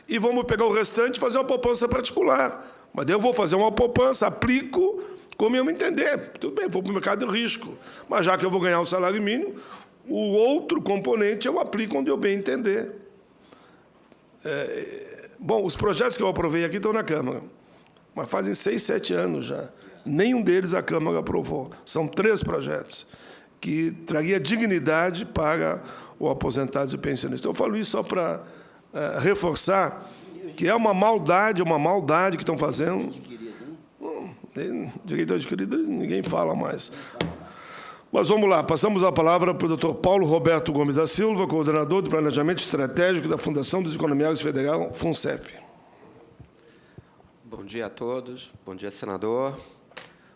e vamos pegar o restante e fazer uma poupança particular. Mas daí eu vou fazer uma poupança, aplico como eu me entender. Tudo bem, vou para o mercado de risco. Mas já que eu vou ganhar o salário mínimo, o outro componente eu aplico onde eu bem entender. Bom, os projetos que eu aprovei aqui estão na Câmara, mas fazem 6, 7 anos já. Nenhum deles a Câmara aprovou. São 3 projetos que traria dignidade para o aposentado e pensionista. Eu falo isso só para reforçar que é uma maldade que estão fazendo. Direito adquirido, ninguém fala mais. Mas vamos lá, passamos a palavra para o doutor Paulo Roberto Gomes da Silva, coordenador do Planejamento Estratégico da Fundação dos Economiários Federal, FUNCEF. Bom dia a todos, bom dia, senador.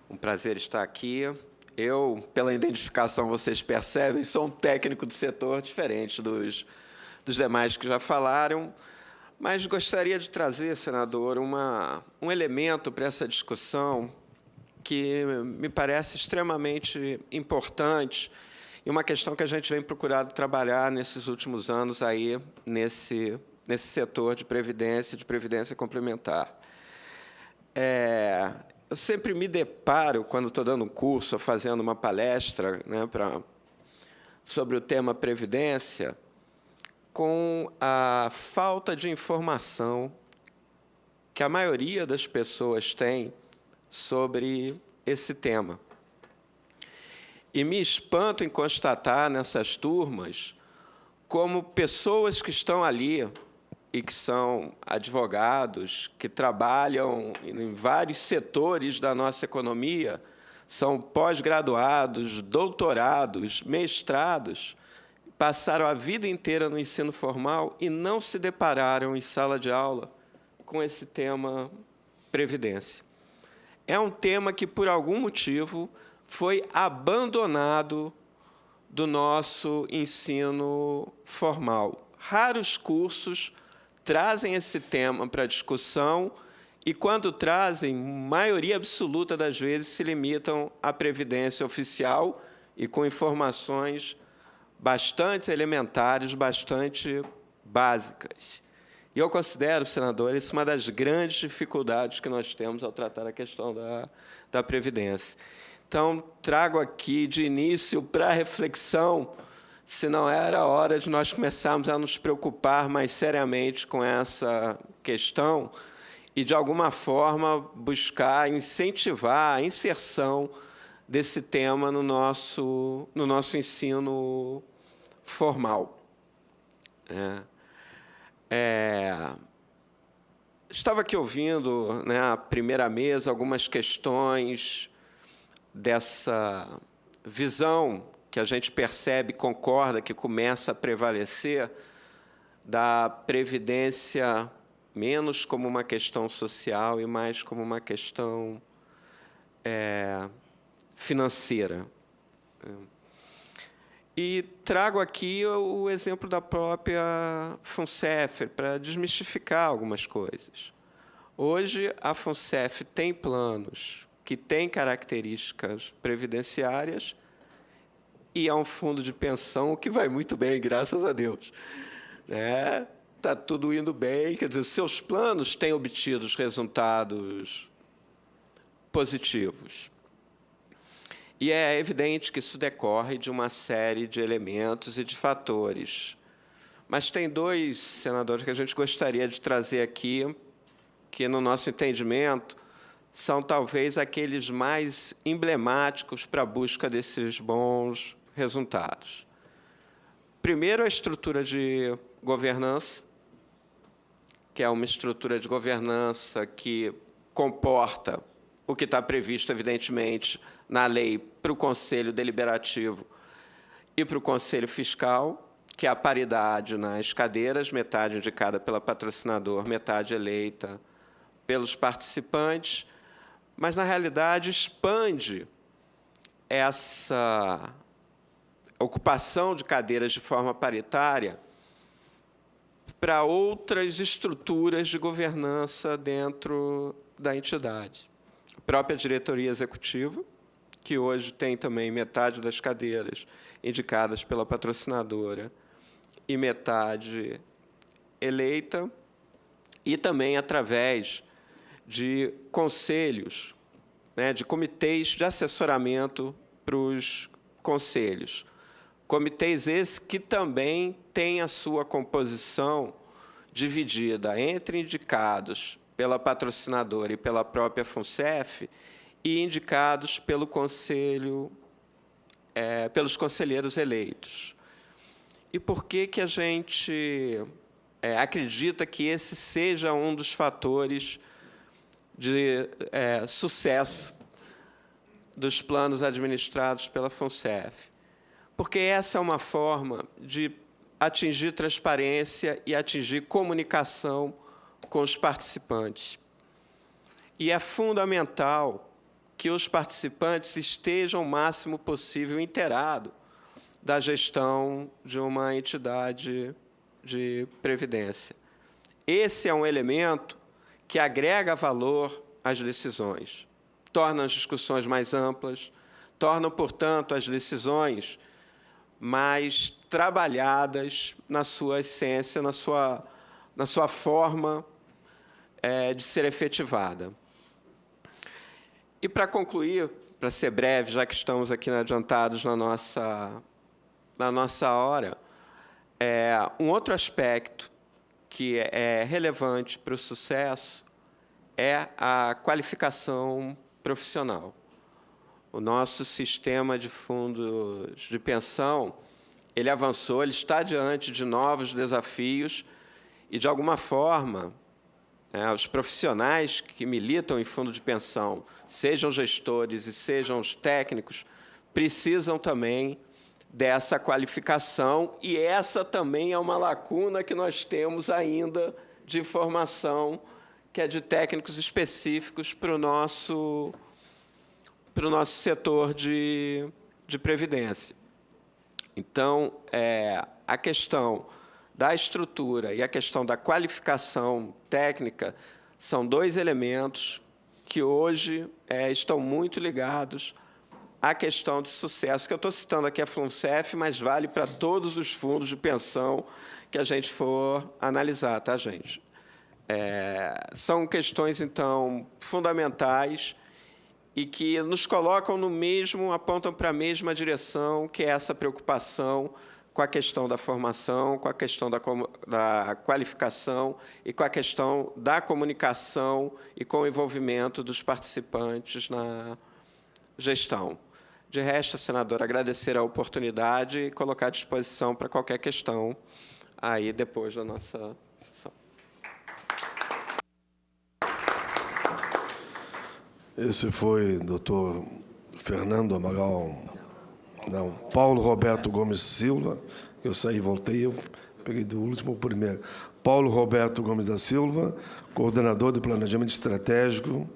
Um prazer estar aqui. Eu, pela identificação, vocês percebem, sou um técnico do setor diferente dos demais que já falaram, mas gostaria de trazer, senador, um elemento para essa discussão que me parece extremamente importante e uma questão que a gente vem procurado trabalhar nesses últimos anos aí nesse setor de previdência complementar. Eu sempre me deparo, quando estou dando um curso ou fazendo uma palestra, né, sobre o tema previdência, com a falta de informação que a maioria das pessoas tem sobre esse tema. E me espanto em constatar nessas turmas como pessoas que estão ali e que são advogados, que trabalham em vários setores da nossa economia, são pós-graduados, doutorados, mestrados, passaram a vida inteira no ensino formal e não se depararam em sala de aula com esse tema previdência. É um tema que, por algum motivo, foi abandonado do nosso ensino formal. Raros cursos trazem esse tema para a discussão e, quando trazem, maioria absoluta das vezes se limitam à previdência oficial e com informações bastante elementares, bastante básicas. E eu considero, senador, isso uma das grandes dificuldades que nós temos ao tratar a questão da previdência. Então, trago aqui, de início, para a reflexão, se não era hora de nós começarmos a nos preocupar mais seriamente com essa questão e, de alguma forma, buscar incentivar a inserção desse tema no nosso ensino formal. Estava aqui ouvindo, né, a primeira mesa, algumas questões dessa visão que a gente percebe, concorda, que começa a prevalecer, da previdência menos como uma questão social e mais como uma questão financeira. E trago aqui o exemplo da própria FUNCEF para desmistificar algumas coisas. Hoje, a FUNCEF tem planos que têm características previdenciárias e é um fundo de pensão que vai muito bem, graças a Deus. Está tudo indo bem, quer dizer, seus planos têm obtido resultados positivos. E é evidente que isso decorre de uma série de elementos e de fatores. Mas tem 2, senadores, que a gente gostaria de trazer aqui, que, no nosso entendimento, são talvez aqueles mais emblemáticos para a busca desses bons resultados. Primeiro, a estrutura de governança, que é uma estrutura de governança que comporta o que está previsto, evidentemente, na lei para o Conselho Deliberativo e para o Conselho Fiscal, que é a paridade nas cadeiras, metade indicada pelo patrocinador, metade eleita pelos participantes, mas, na realidade, expande essa ocupação de cadeiras de forma paritária para outras estruturas de governança dentro da entidade. A própria diretoria executiva, que hoje tem também metade das cadeiras indicadas pela patrocinadora e metade eleita, e também através de conselhos, né, de comitês de assessoramento para os conselhos. Comitês esses que também têm a sua composição dividida entre indicados pela patrocinadora e pela própria FUNCEF e indicados pelo conselho, pelos conselheiros eleitos. E por que a gente acredita que esse seja um dos fatores de sucesso dos planos administrados pela FUNCEF? Porque essa é uma forma de atingir transparência e atingir comunicação com os participantes. E é fundamental que os participantes estejam o máximo possível inteirados da gestão de uma entidade de previdência. Esse é um elemento que agrega valor às decisões, torna as discussões mais amplas, torna, portanto, as decisões mais trabalhadas na sua essência, na sua forma de ser efetivada. E, para concluir, para ser breve, já que estamos aqui adiantados na nossa hora, um outro aspecto que é relevante para o sucesso é a qualificação profissional. O nosso sistema de fundos de pensão, ele avançou, ele está diante de novos desafios e, de alguma forma, os profissionais que militam em fundo de pensão, sejam gestores e sejam os técnicos, precisam também dessa qualificação, e essa também é uma lacuna que nós temos ainda de formação, que é de técnicos específicos para o nosso setor de previdência. Então, a questão da estrutura e a questão da qualificação técnica são dois elementos que hoje estão muito ligados à questão de sucesso, que eu estou citando aqui a FUNCEF, mas vale para todos os fundos de pensão que a gente for analisar, tá, gente? São questões, então, fundamentais e que nos colocam no mesmo, apontam para a mesma direção, que é essa preocupação com a questão da formação, com a questão da qualificação e com a questão da comunicação e com o envolvimento dos participantes na gestão. De resto, senador, agradecer a oportunidade e colocar à disposição para qualquer questão aí depois da nossa sessão. Esse foi o doutor Fernando Amaral, não, Paulo Roberto Gomes Silva. Eu saí e voltei, eu peguei do último para o primeiro. Paulo Roberto Gomes da Silva, coordenador de planejamento estratégico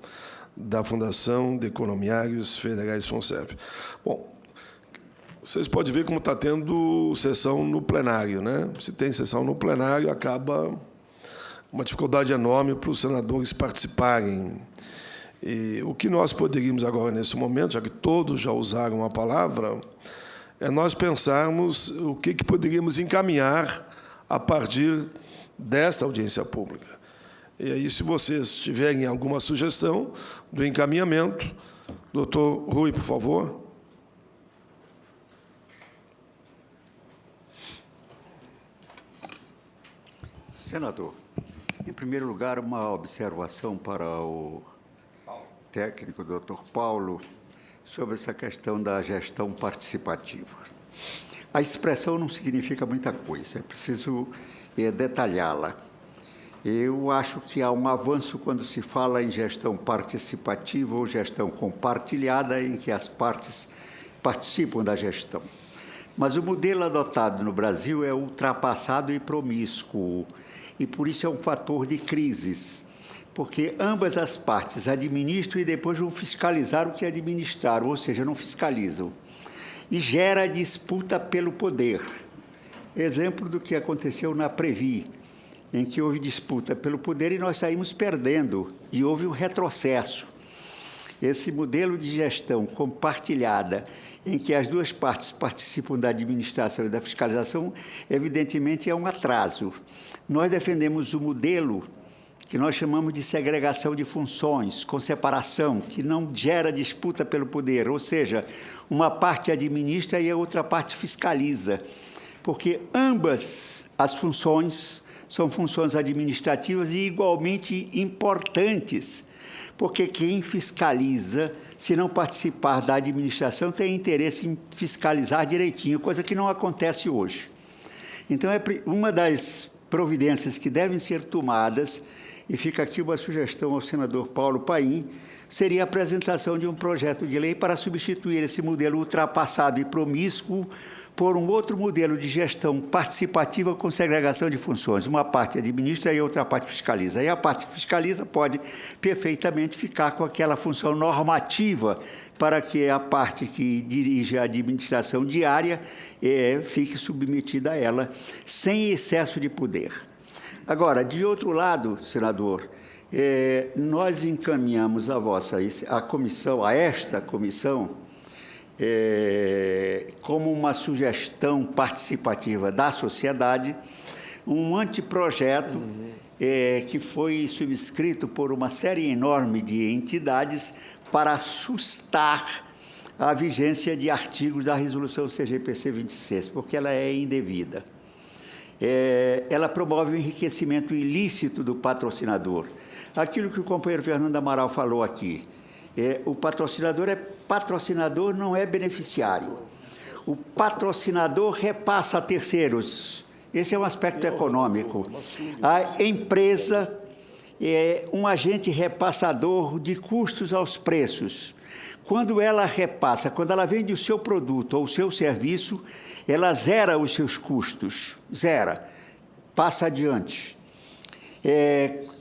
da Fundação de Economiários Federais FUNCEF. Bom, vocês podem ver como está tendo sessão no plenário, né? Se tem sessão no plenário, acaba uma dificuldade enorme para os senadores participarem. E o que nós poderíamos agora, nesse momento, já que todos já usaram a palavra, é nós pensarmos o que poderíamos encaminhar a partir desta audiência pública. E aí, se vocês tiverem alguma sugestão do encaminhamento, doutor Rui, por favor. Senador, em primeiro lugar, uma observação para o técnico, doutor Paulo, sobre essa questão da gestão participativa. A expressão não significa muita coisa, é preciso detalhá-la. Eu acho que há um avanço quando se fala em gestão participativa ou gestão compartilhada, em que as partes participam da gestão. Mas o modelo adotado no Brasil é ultrapassado e promíscuo, e por isso é um fator de crises, porque ambas as partes administram e depois vão fiscalizar o que administraram, ou seja, não fiscalizam. E gera disputa pelo poder. Exemplo do que aconteceu na Previ, em que houve disputa pelo poder e nós saímos perdendo, e houve um retrocesso. Esse modelo de gestão compartilhada, em que as duas partes participam da administração e da fiscalização, evidentemente é um atraso. Nós defendemos o modelo que nós chamamos de segregação de funções, com separação, que não gera disputa pelo poder, ou seja, uma parte administra e a outra parte fiscaliza, porque ambas as funções são funções administrativas e igualmente importantes, porque quem fiscaliza, se não participar da administração, tem interesse em fiscalizar direitinho, coisa que não acontece hoje. Então, é uma das providências que devem ser tomadas, e fica aqui uma sugestão ao senador Paulo Paim, seria a apresentação de um projeto de lei para substituir esse modelo ultrapassado e promíscuo por um outro modelo de gestão participativa com segregação de funções. Uma parte administra e outra parte fiscaliza. E a parte que fiscaliza pode perfeitamente ficar com aquela função normativa para que a parte que dirige a administração diária fique submetida a ela, sem excesso de poder. Agora, de outro lado, senador, nós encaminhamos a esta comissão, como uma sugestão participativa da sociedade, um anteprojeto que foi subscrito por uma série enorme de entidades para sustar a vigência de artigos da resolução CGPC 26, porque ela é indevida. Ela promove o enriquecimento ilícito do patrocinador. Aquilo que o companheiro Fernando Amaral falou aqui, o patrocinador é patrocinador, não é beneficiário. O patrocinador repassa a terceiros. Esse é um aspecto econômico. A empresa é um agente repassador de custos aos preços. Quando ela repassa, quando ela vende o seu produto ou o seu serviço, ela zera os seus custos, zera, passa adiante.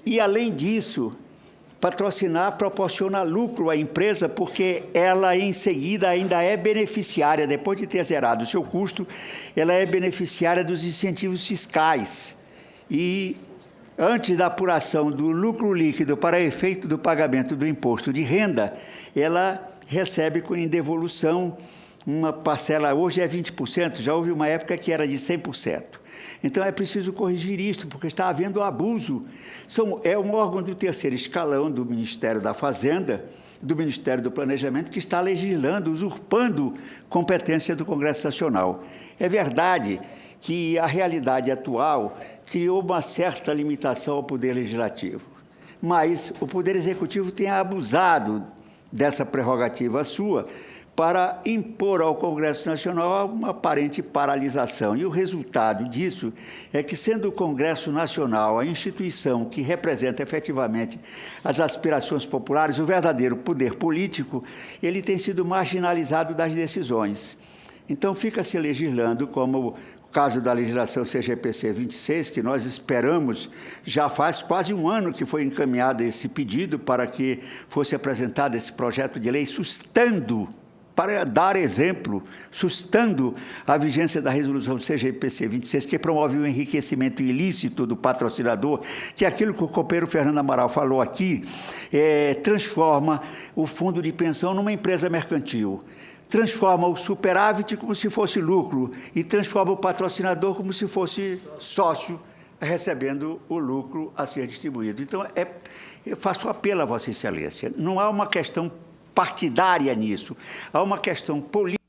E, além disso, patrocinar proporciona lucro à empresa, porque ela, em seguida, ainda é beneficiária, depois de ter zerado o seu custo, ela é beneficiária dos incentivos fiscais. E, antes da apuração do lucro líquido para efeito do pagamento do imposto de renda, ela recebe em devolução uma parcela, hoje é 20%, já houve uma época que era de 100%. Então, é preciso corrigir isso, porque está havendo abuso. É um órgão do terceiro escalão do Ministério da Fazenda, do Ministério do Planejamento, que está legislando, usurpando competência do Congresso Nacional. É verdade que a realidade atual criou uma certa limitação ao Poder Legislativo, mas o Poder Executivo tem abusado dessa prerrogativa sua para impor ao Congresso Nacional uma aparente paralisação. E o resultado disso é que, sendo o Congresso Nacional a instituição que representa efetivamente as aspirações populares, o verdadeiro poder político, ele tem sido marginalizado das decisões. Então, fica-se legislando, como o caso da legislação CGPC 26, que nós esperamos, já faz quase um ano que foi encaminhado esse pedido para que fosse apresentado esse projeto de lei, sustando, para dar exemplo, sustando a vigência da resolução CGPC 26, que promove o enriquecimento ilícito do patrocinador, que é aquilo que o companheiro Fernando Amaral falou aqui, transforma o fundo de pensão numa empresa mercantil, transforma o superávit como se fosse lucro e transforma o patrocinador como se fosse sócio, recebendo o lucro a ser distribuído. Então, eu faço apelo a Vossa Excelência, não há uma questão partidária nisso, há uma questão política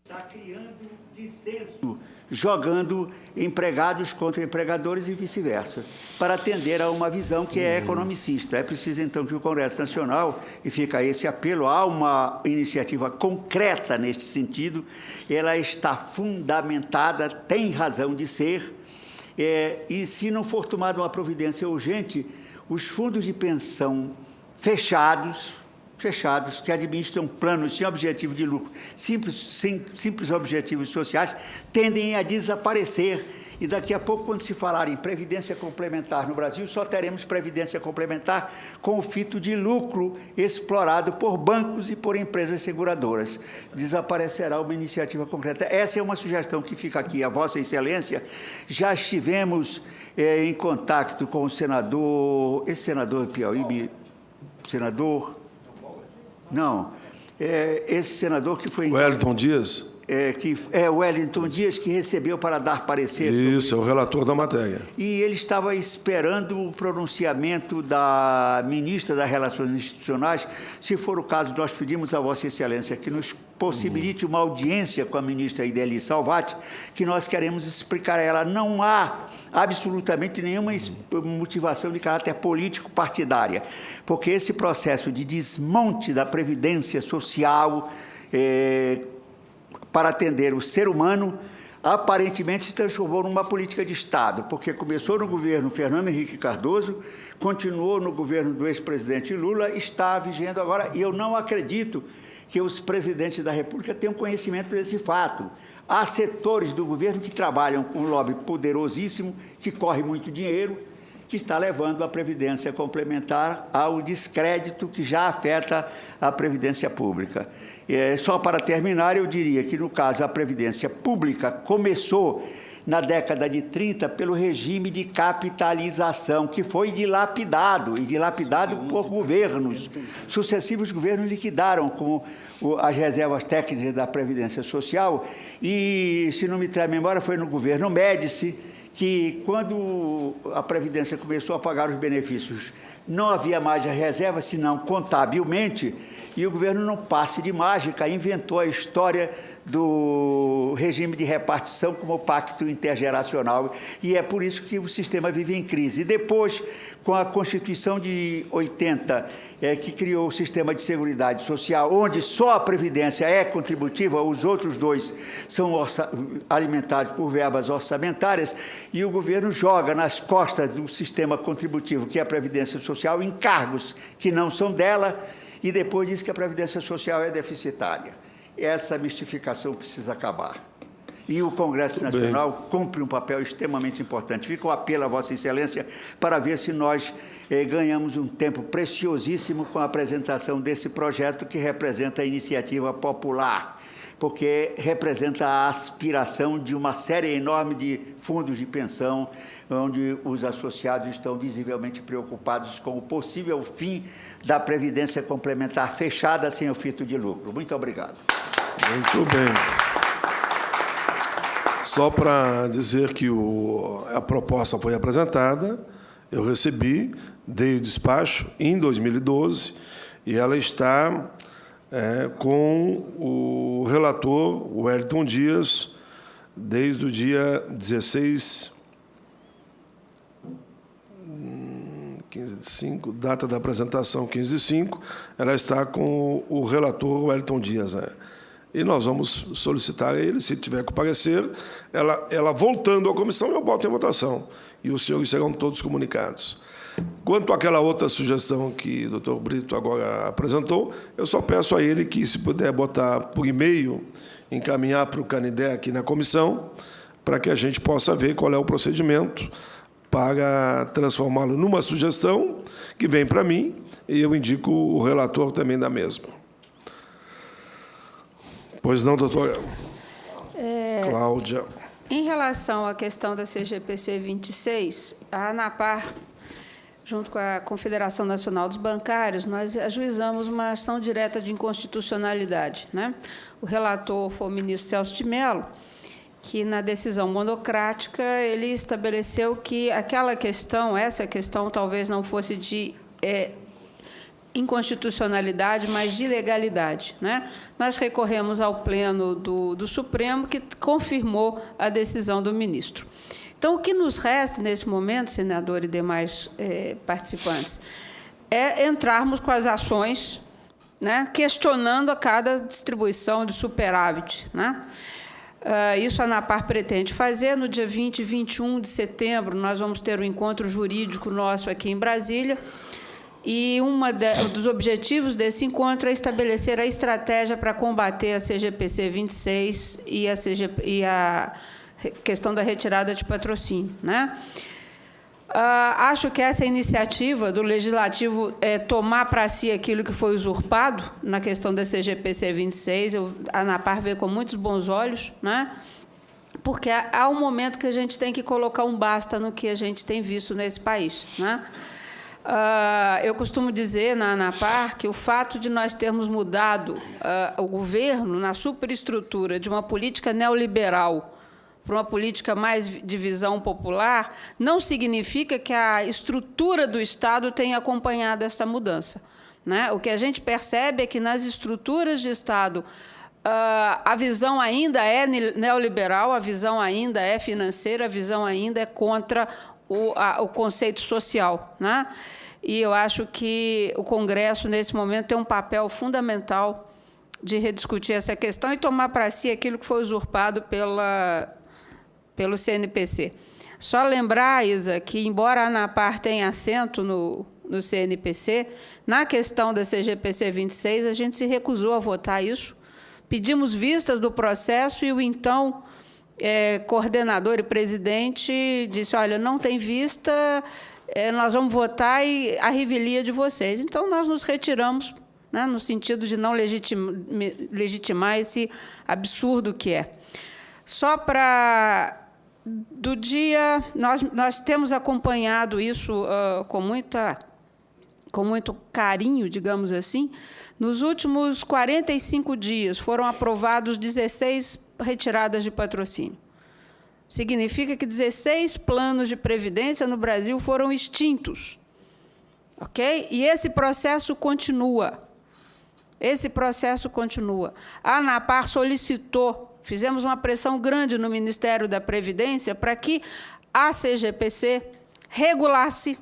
que está criando dissenso, jogando empregados contra empregadores e vice-versa, para atender a uma visão que é economicista. É preciso, então, que o Congresso Nacional, e fica esse apelo, há uma iniciativa concreta neste sentido, ela está fundamentada, tem razão de ser, e se não for tomada uma providência urgente, os fundos de pensão fechados, que administram planos sem objetivo de lucro, simples objetivos sociais, tendem a desaparecer. E daqui a pouco, quando se falar em previdência complementar no Brasil, só teremos previdência complementar com o fito de lucro explorado por bancos e por empresas seguradoras. Desaparecerá uma iniciativa concreta. Essa é uma sugestão que fica aqui a Vossa Excelência. Já estivemos em contato com o senador, esse senador do Piauí, senador... Não, esse senador que foi... Wellington Dias? que é o Wellington Dias, que recebeu para dar parecer. Isso, é o relator da matéria. E ele estava esperando o pronunciamento da ministra das Relações Institucionais. Se for o caso, nós pedimos a Vossa Excelência que nos possibilite uma audiência com a ministra Ideli Salvati, que nós queremos explicar a ela. Não há absolutamente nenhuma motivação de caráter político partidária, porque esse processo de desmonte da Previdência Social para atender o ser humano, aparentemente se transformou numa política de Estado, porque começou no governo Fernando Henrique Cardoso, continuou no governo do ex-presidente Lula, está vigendo agora, e eu não acredito que os presidentes da República tenham conhecimento desse fato. Há setores do governo que trabalham com um lobby poderosíssimo, que corre muito dinheiro, que está levando a Previdência Complementar ao descrédito que já afeta a Previdência Pública. Só para terminar, eu diria que, no caso, a Previdência Pública começou na década de 30 pelo regime de capitalização, que foi dilapidado, e dilapidado por governos. Sucessivos governos liquidaram com as reservas técnicas da Previdência Social, e, se não me trai a memória, foi no governo Médici, que, quando a Previdência começou a pagar os benefícios, não havia mais a reserva, senão contabilmente, e o governo, não passe de mágica, inventou a história do regime de repartição como pacto intergeracional, e é por isso que o sistema vive em crise. E depois, com a Constituição de 80, que criou o sistema de seguridade social, onde só a Previdência é contributiva, os outros dois são alimentados por verbas orçamentárias, e o governo joga nas costas do sistema contributivo, que é a Previdência Social, encargos que não são dela, e depois diz que a Previdência Social é deficitária. Essa mistificação precisa acabar. E o Congresso Nacional cumpre um papel extremamente importante. Fica o apelo a Vossa Excelência para ver se nós ganhamos um tempo preciosíssimo com a apresentação desse projeto, que representa a iniciativa popular, porque representa a aspiração de uma série enorme de fundos de pensão, onde os associados estão visivelmente preocupados com o possível fim da Previdência Complementar fechada sem o fito de lucro. Muito obrigado. Muito bem. Só para dizer que a proposta foi apresentada, eu recebi, dei o despacho em 2012, e ela está com o relator, o Wellington Dias, desde o dia 16, 15/5, data da apresentação 15/5, ela está com o relator Wellington Dias. E nós vamos solicitar a ele, se tiver que parecer, ela voltando à comissão, eu boto em votação, e os senhores serão todos comunicados. Quanto àquela outra sugestão que o doutor Brito agora apresentou, eu só peço a ele que, se puder botar por e-mail, encaminhar para o Canidé aqui na comissão, para que a gente possa ver qual é o procedimento para transformá-lo numa sugestão que vem para mim, e eu indico o relator também da mesma. Pois não, doutora Cláudia. Em relação à questão da CGPC 26, a ANAPAR, junto com a Confederação Nacional dos Bancários, nós ajuizamos uma ação direta de inconstitucionalidade, né? O relator foi o ministro Celso de Mello, que, na decisão monocrática, ele estabeleceu que aquela questão, essa questão, talvez não fosse de inconstitucionalidade, mas de legalidade, né? Nós recorremos ao Pleno do Supremo, que confirmou a decisão do ministro. Então, o que nos resta, nesse momento, senador e demais participantes, é entrarmos com as ações, né, questionando a cada distribuição de superávit, né? Isso a ANAPAR pretende fazer. No dia 20 e 21 de setembro, nós vamos ter um encontro jurídico nosso aqui em Brasília, e um dos objetivos desse encontro é estabelecer a estratégia para combater a CGPC 26 e a questão da retirada de patrocínio, né? Acho que essa iniciativa do Legislativo tomar para si aquilo que foi usurpado na questão da CGPC 26, a ANAPAR vê com muitos bons olhos, né? Porque há um momento que a gente tem que colocar um basta no que a gente tem visto nesse país, né? Eu costumo dizer na ANAPAR que o fato de nós termos mudado o governo na superestrutura de uma política neoliberal para uma política mais de visão popular não significa que a estrutura do Estado tenha acompanhado esta mudança, né? O que a gente percebe é que nas estruturas de Estado a visão ainda é neoliberal, a visão ainda é financeira, a visão ainda é contra o conceito social, né? E eu acho que o Congresso, nesse momento, tem um papel fundamental de rediscutir essa questão e tomar para si aquilo que foi usurpado pelo CNPC. Só lembrar, Isa, que, embora a ANAPAR tenha assento no CNPC, na questão da CGPC 26, a gente se recusou a votar isso. Pedimos vistas do processo e o então coordenador e presidente disse, olha, não tem vista, nós vamos votar e a revelia de vocês. Então, nós nos retiramos, né, no sentido de não legitimar esse absurdo que é. Só para... Do dia... Nós temos acompanhado isso com muito carinho, digamos assim. Nos últimos 45 dias, foram aprovados 16 retiradas de patrocínio. Significa que 16 planos de previdência no Brasil foram extintos. Ok? E esse processo continua. Esse processo continua. A ANAPAR solicitou, fizemos uma pressão grande no Ministério da Previdência para que a CGPC regulasse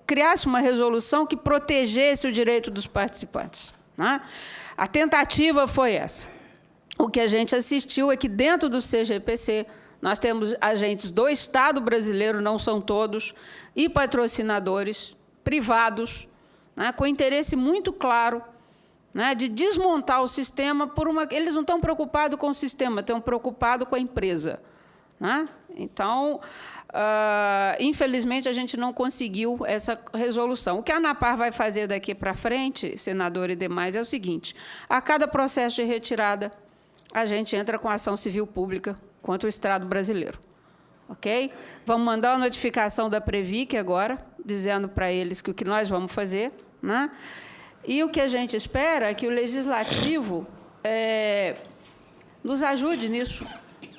criasse uma resolução que protegesse o direito dos participantes, né? A tentativa foi essa. O que a gente assistiu é que, dentro do CGPC, nós temos agentes do Estado brasileiro, não são todos, e patrocinadores privados, né, com interesse muito claro, né, de desmontar o sistema por uma... Eles não estão preocupados com o sistema, estão preocupados com a empresa, né? Então, infelizmente, a gente não conseguiu essa resolução. O que a ANAPAR vai fazer daqui para frente, senador e demais, é o seguinte: a cada processo de retirada, a gente entra com ação civil pública contra o Estado brasileiro. Ok? Vamos mandar uma notificação da Previc agora, dizendo para eles que o que nós vamos fazer, né? E o que a gente espera é que o Legislativo nos ajude nisso,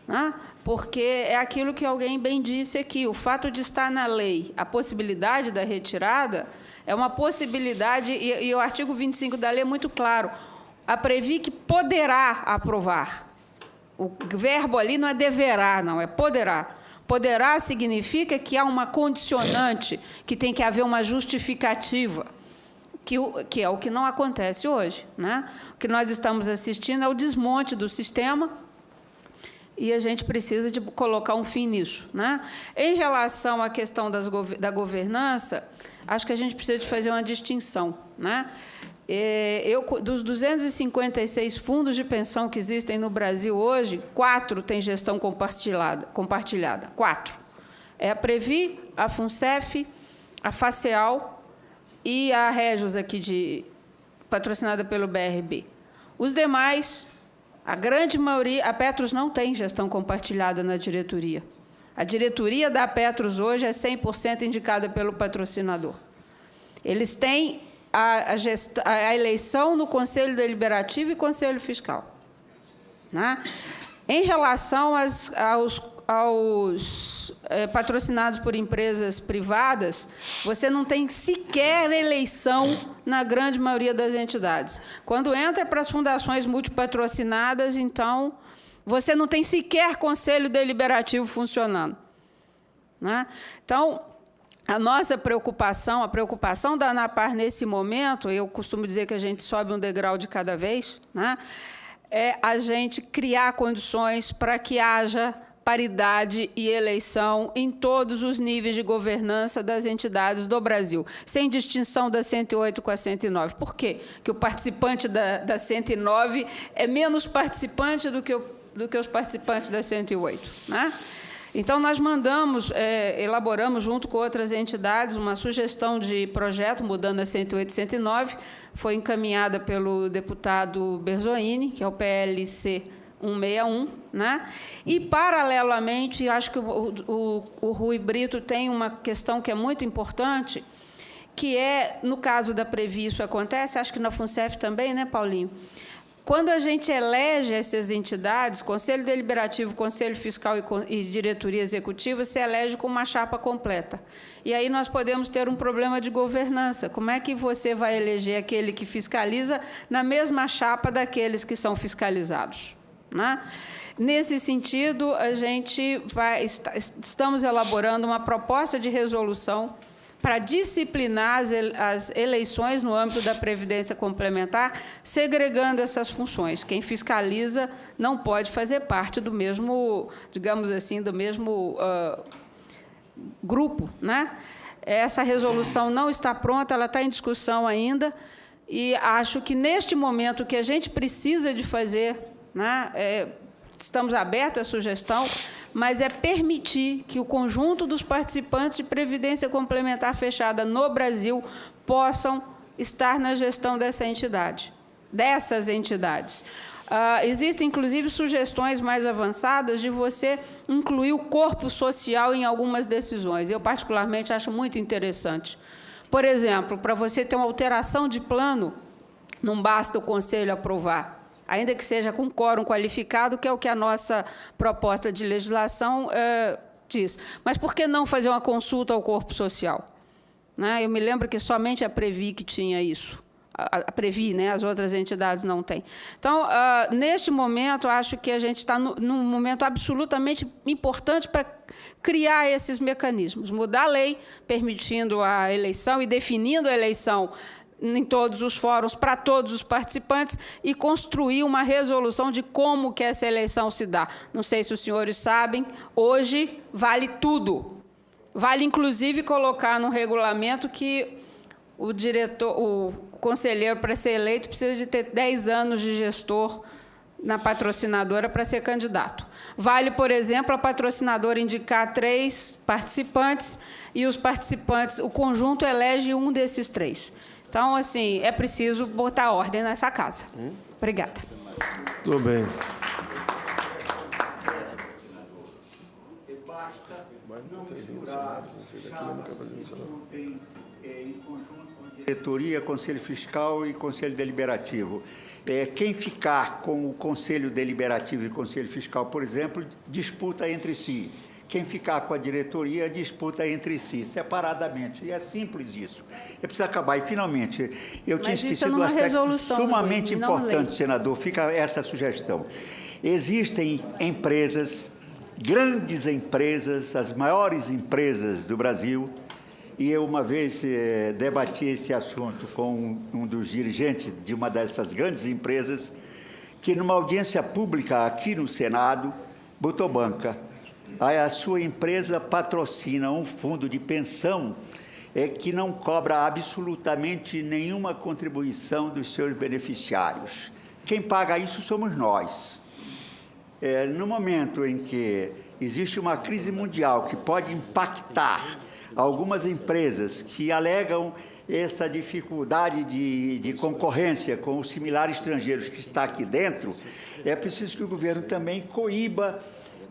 né? Porque é aquilo que alguém bem disse aqui, o fato de estar na lei a possibilidade da retirada é uma possibilidade, e o artigo 25 da lei é muito claro, a Previc poderá aprovar. O verbo ali não é deverá, não, é poderá. Poderá significa que há uma condicionante, que tem que haver uma justificativa, que é o que não acontece hoje, né? O que nós estamos assistindo é o desmonte do sistema, e a gente precisa de colocar um fim nisso, né? Em relação à questão da governança, acho que a gente precisa de fazer uma distinção, né? Dos 256 fundos de pensão que existem no Brasil hoje, 4 têm gestão compartilhada. 4. É a Previ, a FUNCEF, a FACEAL e a Regios, aqui patrocinada pelo BRB. Os demais... A grande maioria, a Petros não tem gestão compartilhada na diretoria. A diretoria da Petros hoje é 100% indicada pelo patrocinador. Eles têm a eleição no Conselho Deliberativo e Conselho Fiscal, né? Em relação aos patrocinados por empresas privadas, você não tem sequer eleição na grande maioria das entidades. Quando entra para as fundações multipatrocinadas, então, você não tem sequer conselho deliberativo funcionando, né? Então, a nossa preocupação, a preocupação da ANAPAR nesse momento, eu costumo dizer que a gente sobe um degrau de cada vez, né? É a gente criar condições para que haja paridade e eleição em todos os níveis de governança das entidades do Brasil, sem distinção da 108 com a 109. Por quê? Porque o participante da 109 é menos participante do que os participantes da 108, né? Então, nós elaboramos, junto com outras entidades, uma sugestão de projeto, mudando a 108 e 109, foi encaminhada pelo deputado Berzoini, que é o PLC 161, né? E, paralelamente, acho que o Rui Brito tem uma questão que é muito importante, que é, no caso da Previ, isso acontece, acho que na FUNCEF também, né, Paulinho? Quando a gente elege essas entidades, Conselho Deliberativo, Conselho Fiscal e Diretoria Executiva, se elege com uma chapa completa. E aí nós podemos ter um problema de governança. Como é que você vai eleger aquele que fiscaliza na mesma chapa daqueles que são fiscalizados, né? Nesse sentido, estamos elaborando uma proposta de resolução para disciplinar as eleições no âmbito da Previdência Complementar, segregando essas funções. Quem fiscaliza não pode fazer parte do mesmo, digamos assim, do mesmo grupo, né? Essa resolução não está pronta, ela está em discussão ainda, e acho que, neste momento, o que a gente precisa de fazer, né, estamos abertos à sugestão, mas é permitir que o conjunto dos participantes de Previdência Complementar fechada no Brasil possam estar na gestão dessas entidades. Existem, inclusive, sugestões mais avançadas de você incluir o corpo social em algumas decisões. Eu, particularmente, acho muito interessante. Por exemplo, para você ter uma alteração de plano, não basta o Conselho aprovar, ainda que seja com quórum qualificado, que é o que a nossa proposta de legislação diz. Mas por que não fazer uma consulta ao corpo social? Né? Eu me lembro que somente a Previ que tinha isso. A Previ, né? As outras entidades não têm. Então, neste momento, acho que a gente está num momento absolutamente importante para criar esses mecanismos, mudar a lei, permitindo a eleição e definindo a eleição em todos os fóruns, para todos os participantes, e construir uma resolução de como que essa eleição se dá. Não sei se os senhores sabem, hoje vale tudo. Vale, inclusive, colocar no regulamento que o conselheiro, para ser eleito, precisa de ter 10 anos de gestor na patrocinadora para ser candidato. Vale, por exemplo, a patrocinadora indicar 3 participantes e os participantes, o conjunto elege um desses 3. Então, assim, é preciso botar ordem nessa casa. Obrigada. Tudo bem. Diretoria, Conselho Fiscal e Conselho Deliberativo. Quem ficar com o Conselho Deliberativo e Conselho Fiscal, por exemplo, disputa entre si. Quem ficar com a diretoria disputa entre si, separadamente. E é simples isso. É preciso acabar. E, finalmente, eu tinha esquecido um aspecto sumamente importante, senador. Fica essa sugestão. Existem empresas, grandes empresas, as maiores empresas do Brasil, e eu uma vez debati esse assunto com um dos dirigentes de uma dessas grandes empresas, que numa audiência pública aqui no Senado, botou banca. A sua empresa patrocina um fundo de pensão que não cobra absolutamente nenhuma contribuição dos seus beneficiários. Quem paga isso somos nós. No momento em que existe uma crise mundial que pode impactar algumas empresas que alegam essa dificuldade de concorrência com os similares estrangeiros que está aqui dentro, é preciso que o governo também coíba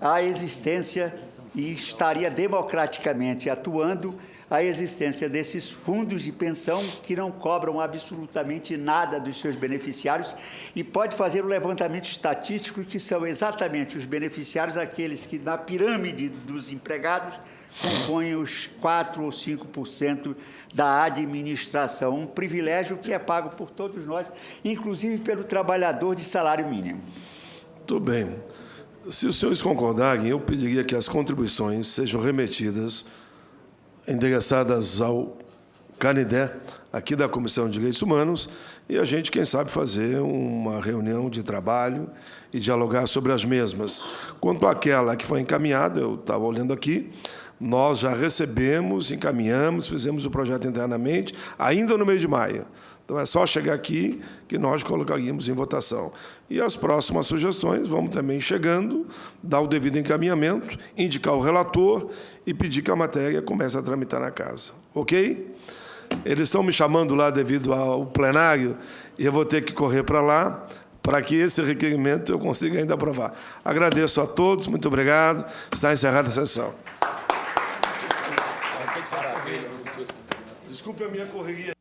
a existência, e estaria democraticamente atuando, a existência desses fundos de pensão que não cobram absolutamente nada dos seus beneficiários, e pode fazer um levantamento estatístico que são exatamente os beneficiários aqueles que, na pirâmide dos empregados, compõem os 4 ou 5% da administração, um privilégio que é pago por todos nós, inclusive pelo trabalhador de salário mínimo. Tudo bem. Se os senhores concordarem, eu pediria que as contribuições sejam remetidas, endereçadas ao Canidé, aqui da Comissão de Direitos Humanos, e a gente, quem sabe, fazer uma reunião de trabalho e dialogar sobre as mesmas. Quanto àquela que foi encaminhada, eu estava olhando aqui, nós já recebemos, encaminhamos, fizemos o projeto internamente, ainda no mês de maio. Então, é só chegar aqui que nós colocaríamos em votação. E as próximas sugestões vamos também chegando, dar o devido encaminhamento, indicar o relator e pedir que a matéria comece a tramitar na casa. Ok? Eles estão me chamando lá devido ao plenário e eu vou ter que correr para lá para que esse requerimento eu consiga ainda aprovar. Agradeço a todos, muito obrigado. Está encerrada a sessão. Desculpe a minha correria.